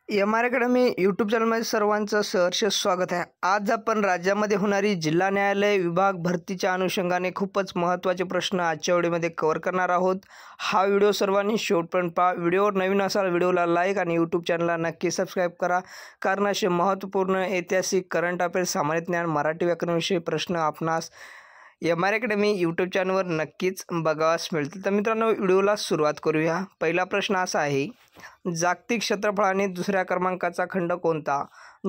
MR. Academy YouTube चॅनलमध्ये सर्वांचं सहर्ष स्वागत आहे। आज आपण राज्यामध्ये होणारी जिल्हा न्यायालय विभाग भरतीच्या अनुषंगाने खूपच महत्त्वाचे प्रश्न आजच्या व्हिडिओमध्ये कव्हर करणार आहोत। हा व्हिडिओ सर्वांनी शेवटपर्यंत पहा। व्हिडिओवर नवीन असाल व्हिडिओला लाईक आणि यूट्यूब चॅनलला नक्की सबस्क्राईब करा, कारण असे महत्त्वपूर्ण ऐतिहासिक करंट अफेअर्स सामान्य ज्ञान मराठी व्याकरणविषयी प्रश्न आपणास एम.आर. अकॅडमी यूट्यूब चॅनलवर नक्कीच बघावयास मिळतील। तर मित्रांनो, व्हिडिओला सुरुवात करूया। पहिला प्रश्न असा आहे, जागतिक क्षेत्रफळाने दुसऱ्या क्रमांकाचा खंड कोणता?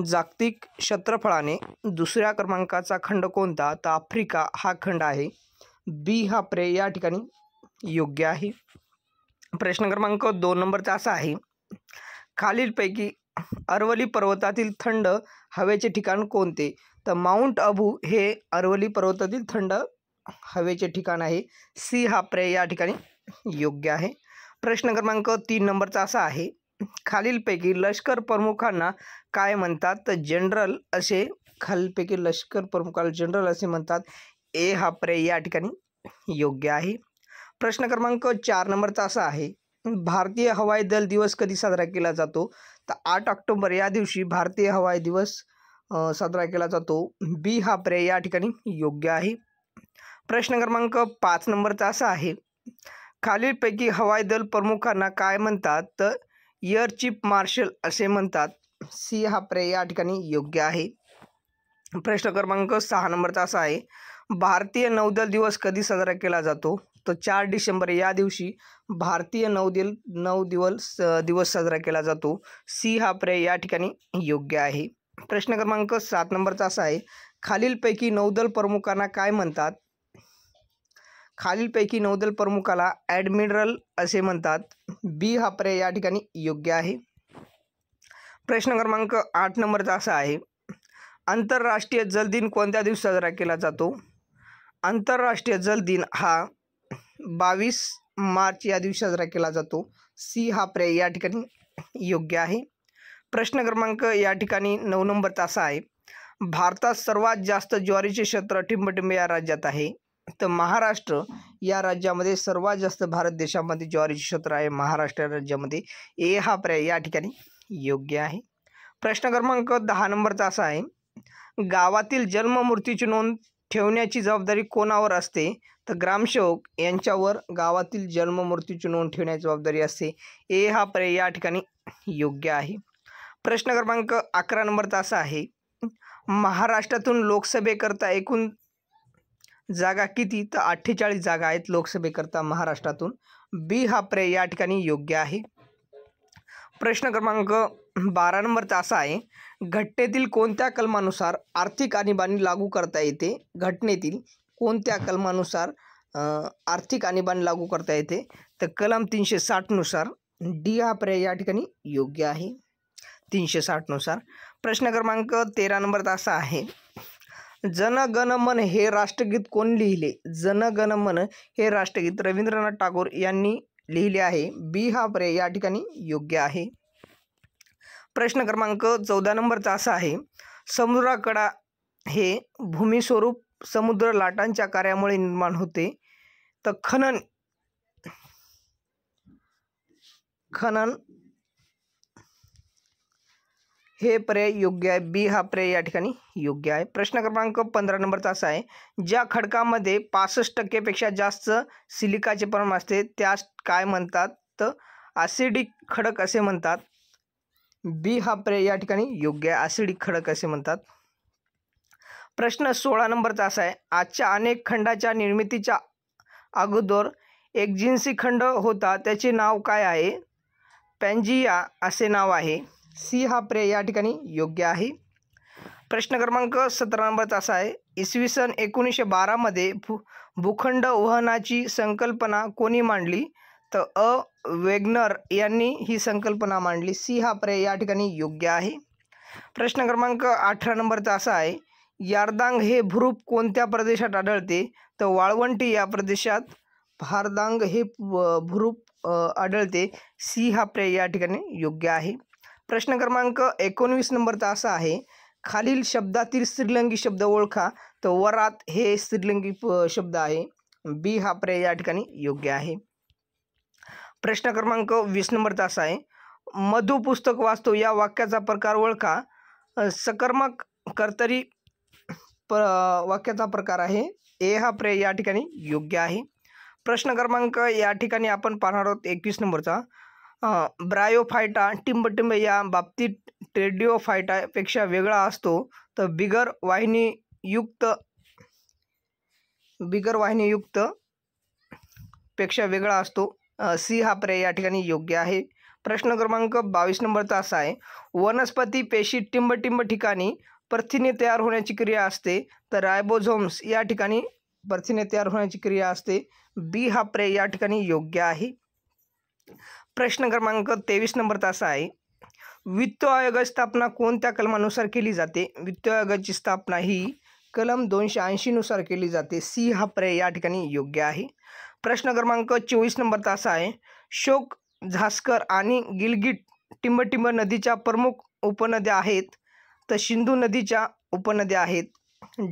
जागतिक क्षेत्रफळाने दुसऱ्या क्रमांकाचा खंड कोणता? तर आफ्रिका हा खंड आहे। बी हा पर्याय या ठिकाणी योग्य आहे। प्रश्न क्रमांक 2 नंबरचा असा आहे, खालीलपैकी अरवली पर्वतातील थंड हवेचे ठिकाण कोणते? तर माउंट अबू हे अरवली पर्वतातील थंड हवेचे ठिकाण आहे। सी हा पर्याय या ठिकाणी योग्य आहे। प्रश्न क्रमांक 3 नंबरचा असा आहे, खालीलपैकी लष्कर प्रमुखांना काय म्हणतात? तर जनरल असे, खालीलपैकी लष्कर प्रमुखाला जनरल असे म्हणतात। ए हा पर्याय या ठिकाणी योग्य आहे। प्रश्न क्रमांक 4 नंबरचा असा आहे, भारतीय हवाई दल दिवस कधी साजरा केला जातो? तर 8 ऑक्टोबर या दिवशी भारतीय हवाई दिवस साजरा केला जातो। बी हा पर्याय या ठिकाणी योग्य आहे। प्रश्न क्रमांक 5 नंबरचा असा आहे, खालीलपैकी हवाई दल प्रमुखांना काय म्हणतात? तर एअर चीफ मार्शल असे म्हणतात। सी हा पर्याय या ठिकाणी योग्य आहे। प्रश्न क्रमांक 6 नंबरचा असा आहे, भारतीय नौदल दिवस कधी साजरा केला जातो? तर 4 डिसेंबर या दिवशी भारतीय नौदल दिवस साजरा केला जातो। सी हा पर्याय या ठिकाणी योग्य आहे। प्रश्न क्रमांक 7 नंबरचा असा आहे, खालीलपैकी नौदल प्रमुखांना काय म्हणतात? खालीलपैकी नौदल प्रमुखाला ॲडमिरल असे म्हणतात। बी हा पर्याय या ठिकाणी योग्य आहे। प्रश्न क्रमांक 8 नंबरचा असा आहे, आंतरराष्ट्रीय जल दिन कोणत्या दिवशी साजरा केला जातो? आंतरराष्ट्रीय जल दिन हा 22 मार्च या दिवशी साजरा केला जातो। सी हा पर्याय या ठिकाणी योग्य आहे। प्रश्न क्रमांक या ठिकाणी 9 नंबरचा असा आहे, भारतात सर्वात जास्त ज्वारीचे क्षेत्र टिंबटिंब या राज्यात आहे। तर महाराष्ट्र या राज्यामध्ये सर्वात जास्त भारत देशामध्ये ज्वारीचे क्षेत्र आहे महाराष्ट्र राज्यामध्ये। ए हा पर्याय या ठिकाणी योग्य आहे। प्रश्न क्रमांक 10 नंबरचा असा आहे, गावातील जन्म मृत्यूची नोंद ठेवण्याची जबाबदारी कोणावर असते? तर ग्रामसेवक यांच्यावर गावातील जन्म मृत्यूची नोंद ठेवण्याची जबाबदारी असते। ए हा पर्याय या ठिकाणी योग्य आहे। प्रश्न क्रमांक 11 नंबरचा असा आहे, महाराष्ट्रातून लोकसभेकरता एकूण जागा किती? तर 48 जागा आहेत लोकसभेकरता महाराष्ट्रातून। बी हा पर्याय या ठिकाणी योग्य आहे। प्रश्न क्रमांक 12 नंबरचा असा आहे, घटनेतील कोणत्या कलमानुसार आर्थिक आणीबाणी लागू करता येते? घटनेतील कोणत्या कलमानुसार आर्थिक आणीबाणी लागू करता येते? तर कलम 360 नुसार। डी हा पर्याय या ठिकाणी योग्य आहे, 360 नुसार। प्रश्न क्रमांक 13 नंबरचा असा आहे, जन गण मन हे राष्ट्रगीत कोण लिहिले? जन गण मन हे राष्ट्रगीत रवींद्रनाथ टागोर यांनी लिहिले आहे। बी हा पर्याय या ठिकाणी योग्य आहे। प्रश्न क्रमांक 14 नंबरचा असा आहे, समुद्राकडा हे भूमिस्वरूप समुद्र लाटांच्या कार्यामुळे निर्माण होते। तर खनन हे पर्याय योग्य आहे। बी हा पर्याय या ठिकाणी योग्य आहे। प्रश्न क्रमांक 15 नंबरचा असा आहे, ज्या खडकामध्ये 65% पेक्षा जास्त सिलिकाचे प्रमाण असते त्यास काय म्हणतात? तर ॲसिडिक खडक असे म्हणतात। बी हा पर्याय या ठिकाणी योग्य आहे, ॲसिडिक खडक असे म्हणतात। प्रश्न 16 नंबरचा असा आहे, आजच्या अनेक खंडाच्या निर्मितीच्या अगोदर एक जिन्सी खंड होता, त्याचे नाव काय आहे? पॅन्जिया असे नाव आहे। सी हा पर्याय या ठिकाणी योग्य आहे। प्रश्न क्रमांक 17 नंबरचा असा आहे, इसवी सन 1912 मध्ये भूखंड वहनाची संकल्पना कोणी मांडली? तर वेगनर यांनी ही संकल्पना मांडली। सी हा पर्याय या ठिकाणी योग्य आहे। प्रश्न क्रमांक 18 नंबरचा असा आहे, यारदांग हे भूरूप कोणत्या प्रदेशात आढळते? तर वाळवंटी या प्रदेशात यारदांग हे भूरूप आढळते। सी हा पर्याय या ठिकाणी योग्य आहे। प्रश्न क्रमांक 19 नंबरचा असा आहे, खालील शब्दातील स्त्रीलिंगी शब्द ओळखा? तर वरात हे स्त्रीलिंगी शब्द आहे। बी हा पर्याय या ठिकाणी योग्य आहे। प्रश्न क्रमांक 20 नंबरचा असा आहे, मधु पुस्तक वाचतो या वाक्याचा प्रकार ओळखा. सकर्मक कर्तरी वाक्याचा प्रकार आहे. ए हा पर्याय या ठिकाणी योग्य आहे. प्रश्न क्रमांक या ठिकाणी आपण पाहणार आहोत 21 नंबरचा. ब्रायोफायटा टिंबटिंब या बाबतीत टेरिडोफायटापेक्षा वेगळा असतो, तर बिगर वाहिनीयुक्त पेक्षा वेगळा असतो. सी हा पर्याय या ठिकाणी योग्य आहे. प्रश्न क्रमांक 22 नंबरचा असा आहे. वनस्पती पेशी टिंबटिंब ठिकाणी प्रथिने तयार होण्याची क्रिया असते, तर रायबोझोम्स या ठिकाणी प्रथिने तयार होण्याची क्रिया असते. बी हा पर्याय या ठिकाणी योग्य आहे. प्रश्न क्रमांक 23 नंबरचा असा आहे. वित्त आयोगाची स्थापना कोणत्या कलमानुसार केली जाते? वित्त आयोगाची स्थापना ही कलम 280 नुसार केली जाते. सी हा पर्याय या ठिकाणी योग्य आहे. प्रश्न क्रमांक 24 नंबरचा असा आहे. शोक, झास्कर आणि गिलगिट टिंबटिंब नदीच्या प्रमुख उपनद्या आहेत, तर सिंधू नदीच्या उपनद्या आहेत.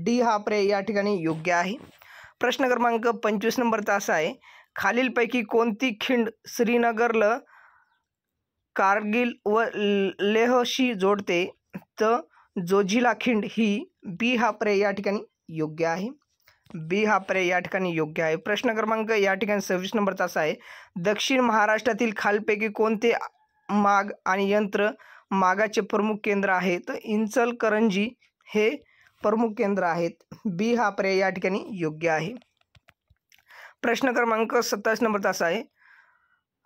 डी हा पर्याय या ठिकाणी योग्य आहे. प्रश्न क्रमांक 25 नंबरचा असा आहे. खालीलपैकी कोणती खिंड श्रीनगरला कारगिल व लेहशी जोडते? तर जोझिला खिंड ही. बी हा पर्याय या ठिकाणी योग्य आहे. बी हा पर्याय या ठिकाणी योग्य आहे. प्रश्न क्रमांक या ठिकाणी 26 नंबरचा असा आहे. दक्षिण महाराष्ट्रातील खालीलपैकी कोणते माग आणि यंत्र मागाचे प्रमुख केंद्र आहे? तर इचलकरंजी हे प्रमुख केंद्र आहेत. बी हा पर्याय या ठिकाणी योग्य आहे. प्रश्न क्रमांक 27 नंबरचा असा आहे.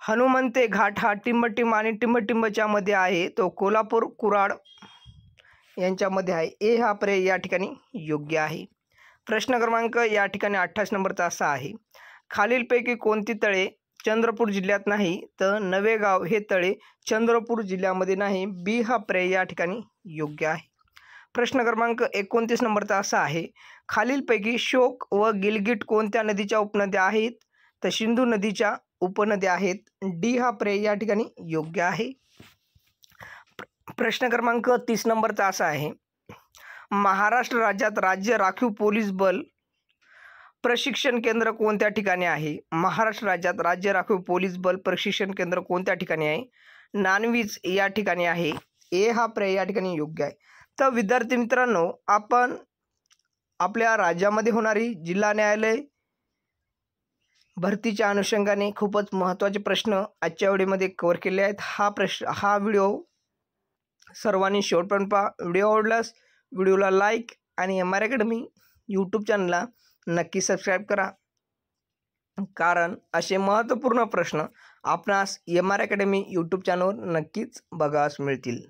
हनुमंते घाट हा टिंबटिंब आणि टिंबटिंबच्या मध्ये आहे, तो कोल्हापूर कुराड यांच्यामध्ये आहे. ए हा पर्याय या ठिकाणी योग्य आहे. प्रश्न क्रमांक या ठिकाणी 28 नंबरचा असा आहे. खालीलपैकी कोणती तळे चंद्रपूर जिल्ह्यात नाही? तर नवेगाव हे तळे चंद्रपूर जिल्ह्यामध्ये नाही. बी हा पर्याय या ठिकाणी योग्य आहे. प्रश्न क्रमांक 29 नंबरचा असा आहे. खालीलपैकी शोक व गिलगिट कोणत्या नदीच्या उपनद्या आहेत? तर सिंधू नदीच्या उपनद्या आहेत. डी हा पर्याय या ठिकाणी योग्य आहे. प्रश्न क्रमांक 30 नंबरचा असा आहे. महाराष्ट्र राज्यात राज्य राखीव पोलीस बल प्रशिक्षण केंद्र कोणत्या ठिकाणी आहे? महाराष्ट्र राज्यात राज्य राखीव पोलीस बल प्रशिक्षण केंद्र कोणत्या ठिकाणी आहे? नानवीज या ठिकाणी आहे. ए हा पर्याय या ठिकाणी योग्य आहे. तर विद्यार्थी मित्रांनो, आपण आपल्या राज्यामध्ये होणारी जिल्हा न्यायालय भरतीच्या अनुषंगाने खूपच महत्त्वाचे प्रश्न आजच्या व्हिडिओमध्ये कव्हर केले आहेत. हा व्हिडिओ सर्वांनी शेवटपर्यंत पहा. व्हिडिओ आवडल्यास व्हिडिओला लाईक आणि MR अकॅडमी यूट्यूब चॅनलला नक्की सबस्क्राईब करा, कारण असे महत्त्वपूर्ण प्रश्न आपणास MR अकॅडमी यूट्यूब चॅनलवर नक्कीच बघायला मिळतील.